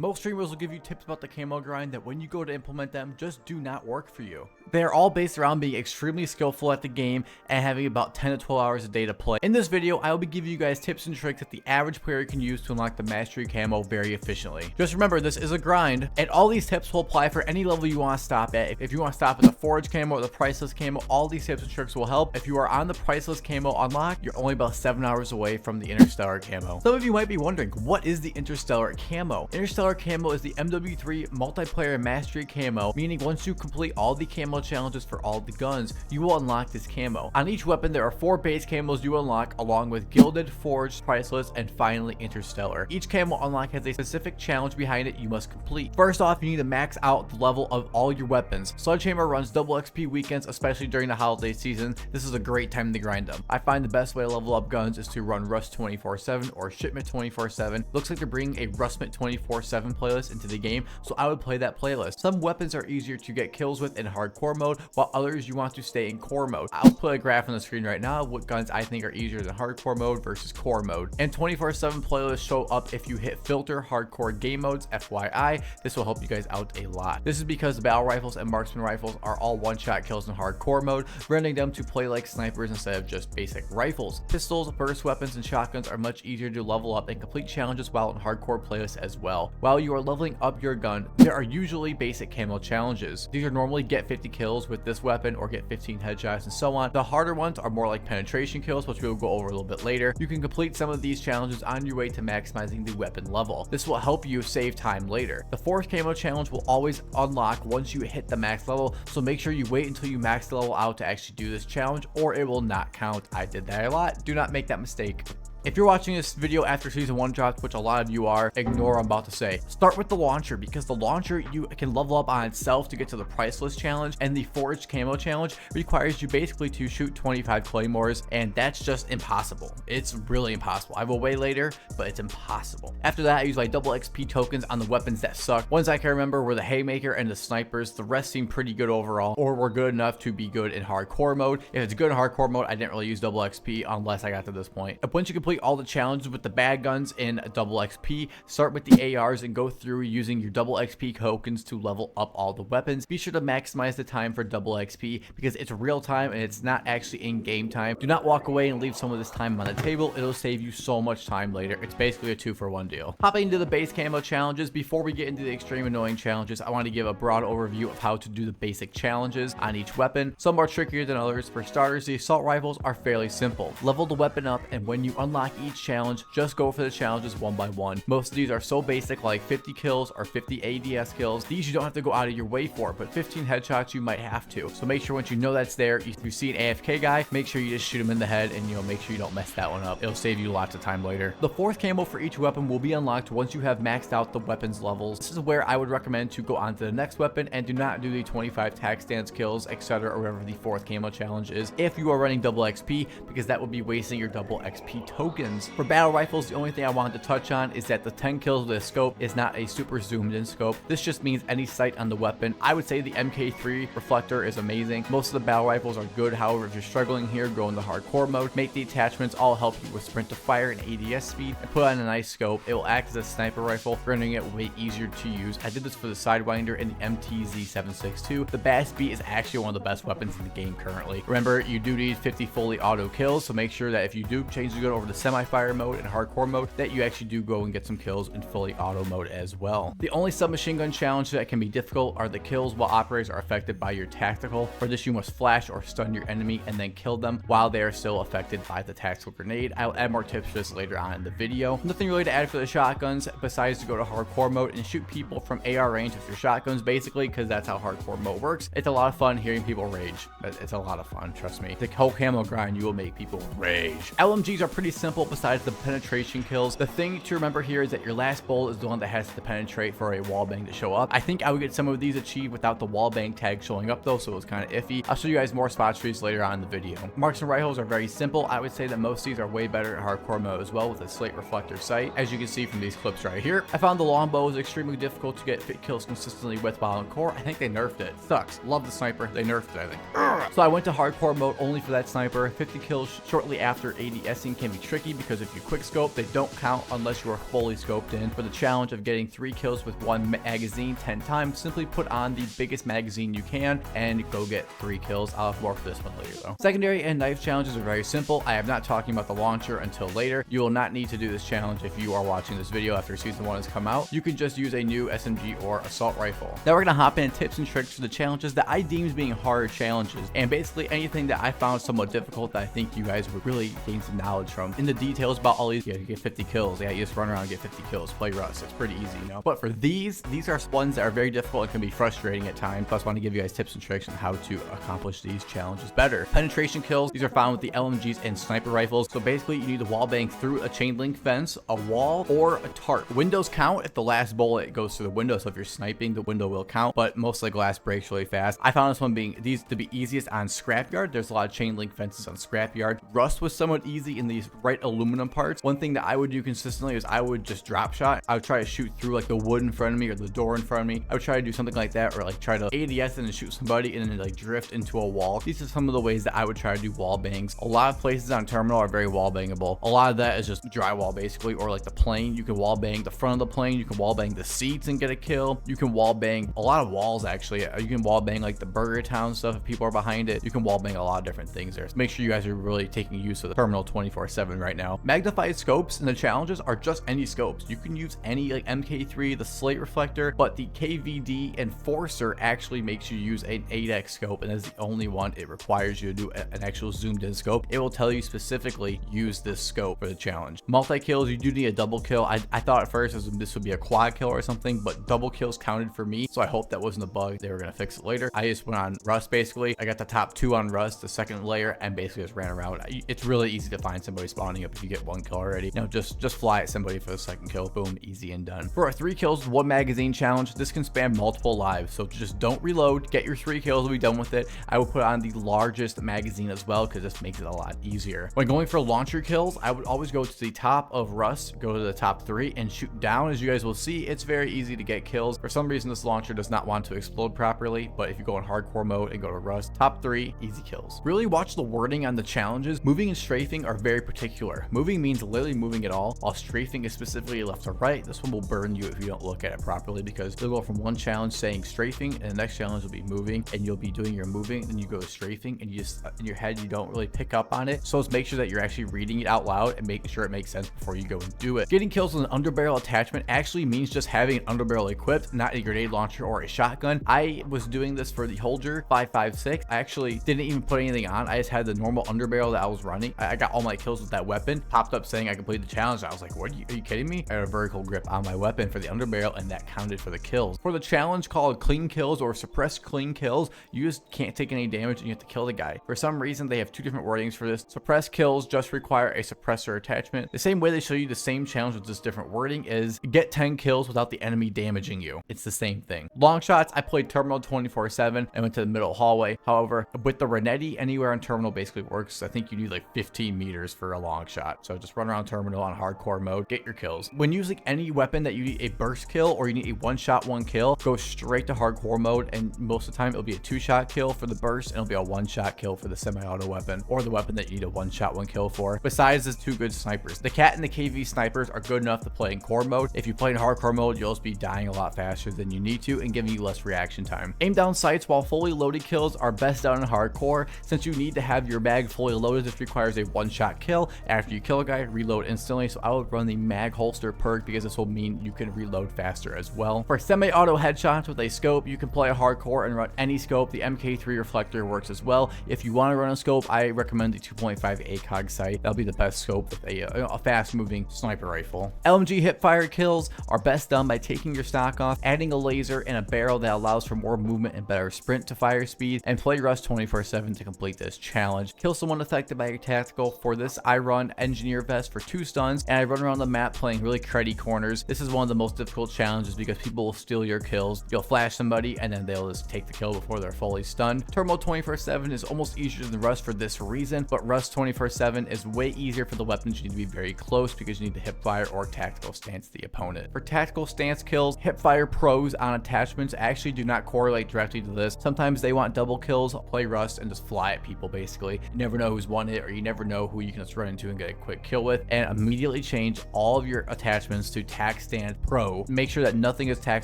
Most streamers will give you tips about the camo grind that when you go to implement them just do not work for you. They are all based around being extremely skillful at the game and having about 10 to 12 hours a day to play. In this video, I will be giving you guys tips and tricks that the average player can use to unlock the mastery camo very efficiently. Just remember, this is a grind, and all these tips will apply for any level you want to stop at. If you want to stop at the forge camo or the priceless camo, all these tips and tricks will help. If you are on the priceless camo unlock, you're only about 7 hours away from the interstellar camo. Some of you might be wondering, what is the interstellar camo? Interstellar camo is the MW3 multiplayer mastery camo, meaning once you complete all the camo challenges for all the guns, you will unlock this camo. On each weapon, there are 4 base camos you unlock, along with Gilded, Forged, Priceless, and finally Interstellar. Each camo unlock has a specific challenge behind it you must complete. First off, you need to max out the level of all your weapons. Sledgehammer runs double XP weekends, especially during the holiday season. This is a great time to grind them. I find the best way to level up guns is to run Rust 24/7 or Shipment 24/7. Looks like they're bringing a Rustment 24/7 playlist into the game, so I would play that playlist. Some weapons are easier to get kills with in hardcore mode, while others you want to stay in core mode. I'll put a graph on the screen right now of what guns I think are easier than hardcore mode versus core mode. And 24/7 playlists show up if you hit filter hardcore game modes. FYI, this will help you guys out a lot. This is because the battle rifles and marksman rifles are all one-shot kills in hardcore mode, rendering them to play like snipers instead of just basic rifles. Pistols, burst weapons, and shotguns are much easier to level up and complete challenges while in hardcore playlists as well. While you are leveling up your gun, there are usually basic camo challenges. These are normally get 50 kills with this weapon or get 15 headshots and so on. The harder ones are more like penetration kills, which we will go over a little bit later. You can complete some of these challenges on your way to maximizing the weapon level. This will help you save time later. The fourth camo challenge will always unlock once you hit the max level, so make sure you wait until you max the level out to actually do this challenge, or it will not count. I did that a lot. Do not make that mistake. If you're watching this video after season 1 dropped, which a lot of you are, ignore what I'm about to say. Start with the launcher, because the launcher you can level up on itself to get to the priceless challenge, and the forged camo challenge requires you basically to shoot 25 claymores, and that's just impossible. It's really impossible. I will way later, but it's impossible. After that, I use my double XP tokens on the weapons that suck. Ones I can remember were the haymaker and the snipers. The rest seem pretty good overall, or were good enough to be good in hardcore mode. If it's good in hardcore mode, I didn't really use double XP unless I got to this point. Once you complete all the challenges with the bad guns in double XP, start with the ARs and go through using your double XP tokens to level up all the weapons. Be sure to maximize the time for double XP because it's real time and it's not actually in game time. Do not walk away and leave some of this time on the table. It'll save you so much time later. It's basically a 2-for-1 deal. Hopping into the base camo challenges, before we get into the extreme annoying challenges, I want to give a broad overview of how to do the basic challenges on each weapon. Some are trickier than others. For starters, the assault rifles are fairly simple. Level the weapon up, and when you unlock each challenge, just go for the challenges one by one. Most of these are so basic, like 50 kills or 50 ADS kills. These you don't have to go out of your way for, but 15 headshots you might have to. So make sure once you know that's there, if you see an AFK guy, make sure you just shoot him in the head and make sure you don't mess that one up. It'll save you lots of time later. The fourth camo for each weapon will be unlocked once you have maxed out the weapons levels. This is where I would recommend to go on to the next weapon and do not do the 25 tac stance kills, etc., or whatever the fourth camo challenge is if you are running double XP, because that would be wasting your double XP tokens. For battle rifles, the only thing I wanted to touch on is that the 10 kills with a scope is not a super zoomed in scope. This just means any sight on the weapon. I would say the MK3 reflector is amazing. Most of the battle rifles are good. However, if you're struggling here, go into hardcore mode. Make the attachments all help you with sprint to fire and ADS speed, and put on a nice scope. It will act as a sniper rifle, rendering it way easier to use. I did this for the Sidewinder and the MTZ762. The Bass Beat is actually one of the best weapons in the game currently. Remember, you do need 50 fully auto kills, so make sure that if you do change the gun over to semi-fire mode and hardcore mode, that you actually do go and get some kills in fully auto mode as well. The only submachine gun challenge that can be difficult are the kills while operators are affected by your tactical. For this, you must flash or stun your enemy and then kill them while they are still affected by the tactical grenade. I'll add more tips for this later on in the video. Nothing really to add for the shotguns besides to go to hardcore mode and shoot people from AR range with your shotguns, basically, because that's how hardcore mode works. It's a lot of fun hearing people rage. It's a lot of fun, trust me. The whole camo grind, you will make people rage. LMGs are pretty simple besides the penetration kills. The thing to remember here is that your last bullet is the one that has to penetrate for a wallbang to show up. I think I would get some of these achieved without the wallbang tag showing up though, so it was kind of iffy. I'll show you guys more spots for these later on in the video. Marksman rifles are very simple. I would say that most of these are way better in hardcore mode as well with a slate reflector sight, as you can see from these clips right here. I found the longbow is extremely difficult to get fit kills consistently with while in core. I think they nerfed it. Sucks. Love the sniper. They nerfed it, I think. So I went to hardcore mode only for that sniper. 50 kills shortly after ADSing can be tricky. tricky because if you quick scope, they don't count unless you are fully scoped in. For the challenge of getting 3 kills with one magazine 10 times, simply put on the biggest magazine you can and go get 3 kills. I'll have more for this one later though. Secondary and knife challenges are very simple. I am not talking about the launcher until later. You will not need to do this challenge if you are watching this video after season 1 has come out. You can just use a new SMG or assault rifle. Now we're gonna hop in tips and tricks for the challenges that I deem as being hard challenges, and basically anything that I found somewhat difficult that I think you guys would really gain some knowledge from. In the details about all these, you get 50 kills. Yeah, you just run around and get 50 kills, play Rust. It's pretty easy, you know. But for these are ones that are very difficult and can be frustrating at times. Plus, I want to give you guys tips and tricks on how to accomplish these challenges better. Penetration kills, these are found with the LMGs and sniper rifles. So basically, you need to wall bang through a chain link fence, a wall, or a tarp. Windows count if the last bullet goes through the window. So if you're sniping, the window will count, but most of the glass breaks really fast. I found this one being these to be easiest on scrapyard. There's a lot of chain link fences on scrapyard. Rust was somewhat easy in these right aluminum parts. One thing that I would do consistently is I would just drop shot. I would try to shoot through like the wood in front of me or the door in front of me. I would try to do something like that, or like try to ADS and shoot somebody and then like drift into a wall. These are some of the ways that I would try to do wall bangs. A lot of places on terminal are very wall bangable. A lot of that is just drywall basically, or like the plane. You can wall bang the front of the plane. You can wall bang the seats and get a kill. You can wall bang a lot of walls actually. You can wall bang like the Burger Town stuff if people are behind it. You can wall bang a lot of different things there. So make sure you guys are really taking use of the terminal 24/7 right now. Magnified scopes and the challenges are just any scopes. You can use any like MK3, the slate reflector, but the KVD Enforcer actually makes you use an 8x scope, and is the only one it requires you to do an actual zoomed in scope. It will tell you specifically use this scope for the challenge. Multi kills, you do need a double kill. I thought at first this would be a quad kill or something, but double kills counted for me, so I hope that wasn't a bug. They were gonna fix it later. I just went on Rust basically. I got the top 2 on Rust, the second layer, and basically just ran around. It's really easy to find somebody spawning up if you get 1 kill already. You know, just fly at somebody for the second kill. Boom, easy and done. For a 3 kills, 1 magazine challenge, this can span multiple lives, so just don't reload. Get your 3 kills and be done with it. I will put on the largest magazine as well because this makes it a lot easier. When going for launcher kills, I would always go to the top of Rust, go to the top 3 and shoot down. As you guys will see, it's very easy to get kills. For some reason, this launcher does not want to explode properly, but if you go in hardcore mode and go to Rust, top 3, easy kills. Really watch the wording on the challenges. Moving and strafing are very particular. Moving means literally moving at all, while strafing is specifically left to right. This one will burn you if you don't look at it properly, because you'll go from one challenge saying strafing and the next challenge will be moving, and you'll be doing your moving, then you go to strafing, and you just in your head you don't really pick up on it. So let's make sure that you're actually reading it out loud and making sure it makes sense before you go and do it. Getting kills with an underbarrel attachment actually means just having an underbarrel equipped, not a grenade launcher or a shotgun. I was doing this for the Holger 5.56. I actually didn't even put anything on. I just had the normal underbarrel that I was running. I got all my kills with that weapon. Popped up saying I completed the challenge. I was like, what, are you kidding me? I had a vertical grip on my weapon for the underbarrel, and that counted for the kills. For the challenge called clean kills or suppress clean kills, you just can't take any damage and you have to kill the guy. For some reason, they have 2 different wordings for this. Suppress kills just require a suppressor attachment. The same way they show you the same challenge with just different wording is get 10 kills without the enemy damaging you. It's the same thing. Long shots, I played terminal 24/7 and went to the middle hallway. However, with the Renetti, anywhere on terminal basically works. I think you need like 15 meters for a long shot. So just run around terminal on hardcore mode, get your kills. When using any weapon that you need a burst kill or you need a 1-shot 1 kill, go straight to hardcore mode, and most of the time it'll be a 2-shot kill for the burst and it'll be a 1-shot kill for the semi-auto weapon, or the weapon that you need a 1-shot 1 kill for. Besides the 2 good snipers, the Cat and the KV snipers are good enough to play in core mode. If you play in hardcore mode, you'll just be dying a lot faster than you need to and giving you less reaction time. Aim down sights while fully loaded kills are best done in hardcore, since you need to have your mag fully loaded. This requires a 1-shot kill. After you kill a guy, reload instantly. So I would run the mag holster perk because this will mean you can reload faster as well. For semi-auto headshots with a scope, you can play a hardcore and run any scope. The MK3 reflector works as well. If you want to run a scope, I recommend the 2.5 ACOG sight. That'll be the best scope with a fast moving sniper rifle. LMG hipfire kills are best done by taking your stock off, adding a laser and a barrel that allows for more movement and better sprint to fire speed, and play Rust 24/7 to complete this challenge. Kill someone affected by your tactical. For this, I run engineer vest for 2 stuns, and I run around the map playing really cruddy corners. This is one of the most difficult challenges because people will steal your kills. You'll flash somebody and then they'll just take the kill before they're fully stunned. Turbo 24/7 is almost easier than Rust for this reason, but Rust 24/7 is way easier for the weapons. You need to be very close because you need to hipfire or tactical stance the opponent. For tactical stance kills, hipfire pros on attachments actually do not correlate directly to this. Sometimes they want double kills. Play Rust and just fly at people basically. You never know who's won it, or you never know who you can just run into into and get a quick kill with. And immediately change all of your attachments to tack stance pro. Make sure that nothing is tack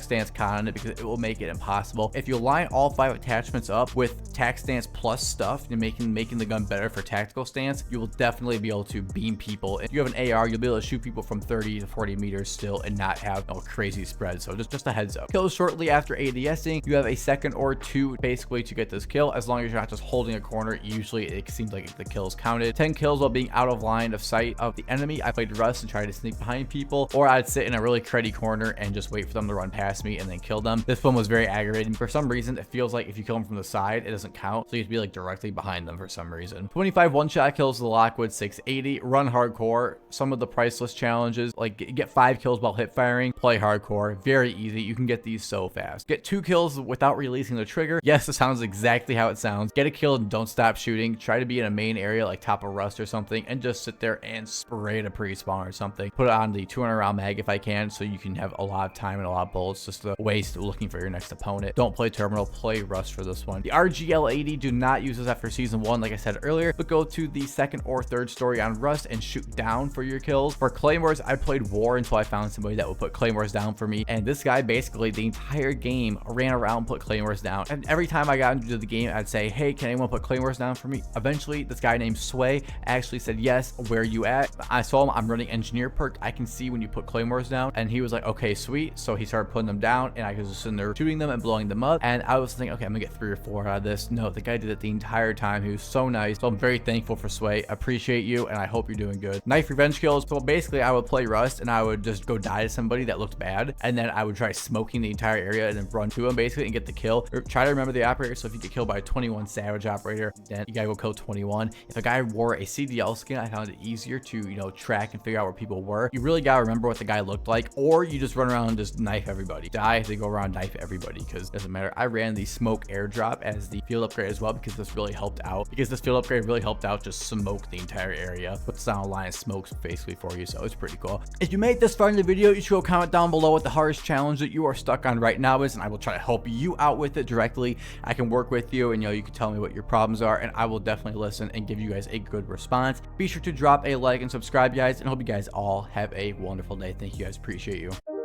stance con on it because it will make it impossible. If you align all 5 attachments up with tack stance plus stuff and making the gun better for tactical stance, you will definitely be able to beam people. If you have an AR, you'll be able to shoot people from 30 to 40 meters still and not have a crazy spread. So just a heads up. Kills shortly after ADSing, you have a second or two basically to get this kill. As long as you're not just holding a corner, usually it seems like the kill is counted. 10 kills while being out of line of sight of the enemy. I played Rust and tried to sneak behind people, or I'd sit in a really cruddy corner and just wait for them to run past me and then kill them. This one was very aggravating. For some reason, it feels like if you kill them from the side, it doesn't count. So you have to be like directly behind them for some reason. 25 one-shot kills to the Lockwood 680. Run hardcore. Some of the Priceless challenges, like get 5 kills while hip firing. Play hardcore. Very easy. You can get these so fast. Get 2 kills without releasing the trigger. Yes, it sounds exactly how it sounds. Get a kill and don't stop shooting. Try to be in a main area like top of Rust or something and just sit there and spray to pre-spawn or something. Put it on the 200 round mag if I can, so you can have a lot of time and a lot of bullets just to waste looking for your next opponent. Don't play terminal, play Rust for this one. The RGL80, do not use this after season 1 like I said earlier, but go to the second or third story on Rust and shoot down for your kills. For claymores, I played war until I found somebody that would put claymores down for me, and this guy basically the entire game ran around and put claymores down. And every time I got into the game, I'd say, hey, can anyone put claymores down for me? Eventually, this guy named Sway actually said, yes, where are you at? I saw him, I'm running engineer perk. I can see when you put claymores down. And he was like, okay, sweet. So he started putting them down and I was just sitting there shooting them and blowing them up. And I was thinking, okay, I'm gonna get 3 or 4 out of this. No, the guy did it the entire time. He was so nice. So I'm very thankful for Sway. Appreciate you, and I hope you're doing good. Knife revenge kills. So basically, I would play Rust and I would just go die to somebody that looked bad. And then I would try smoking the entire area and then run to him basically and get the kill. Or try to remember the operator. So if you get killed by a 21 Savage operator, then you gotta go kill 21. If a guy wore a CDL skin, I found it easier to, you know, track and figure out where people were. You really gotta remember what the guy looked like, or you just run around and just knife everybody. Die, they go around knife everybody because it doesn't matter. I ran the smoke airdrop as the field upgrade as well because this really helped out. Just smoke the entire area. Puts down a line of smokes basically for you, so it's pretty cool. If you made this far in the video, you should go comment down below what the hardest challenge that you are stuck on right now is, and I will try to help you out with it directly. I can work with you, and you can tell me what your problems are, and I will definitely listen and give you guys a good response. Be sure to drop a like and subscribe, guys, and hope you guys all have a wonderful day. Thank you guys, appreciate you.